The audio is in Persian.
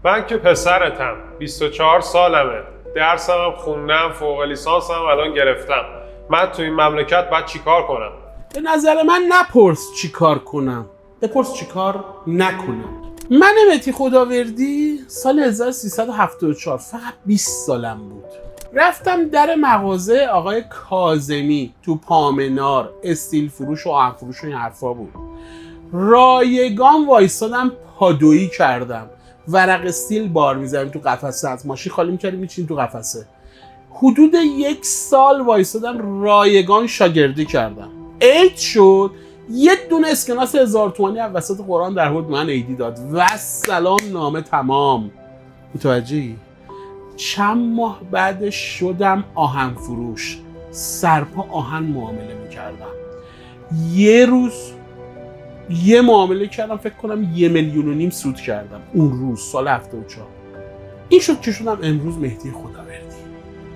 من که پسرتم، 24 سالمه، درسم هم خوندم، فوق لیسانسم الان گرفتم. من تو این مملکت باید چیکار کنم؟ به نظر من نپرس چی کار کنم، بپرس چی کار نکنم. من مهدی خداوردی سال 1374 فقط 20 سالم بود. رفتم در مغازه آقای کاظمی تو پامنار، استیل فروش و آهن فروش و این حرفا بود. رایگان وایستادم پادویی کردم، ورق استیل بار می‌زدیم تو قفسه، از ماشین خالی می‌کردیم می‌چین تو قفسه. حدود 1 سال وایستادم رایگان شاگردی کردم. عید شد، یه دونه اسکناس 1000 تومانی از وسط قرآن در حد من عیدی داد و سلام نامه تمام. متوجهی؟ چند ماه بعدش شدم آهن فروش، سرپا آهن معامله میکردم. یه روز یه معامله کردم فکر کنم 1.5 میلیون سود کردم اون روز، سال 74. این شد که شدم امروز مهدی خداوردی.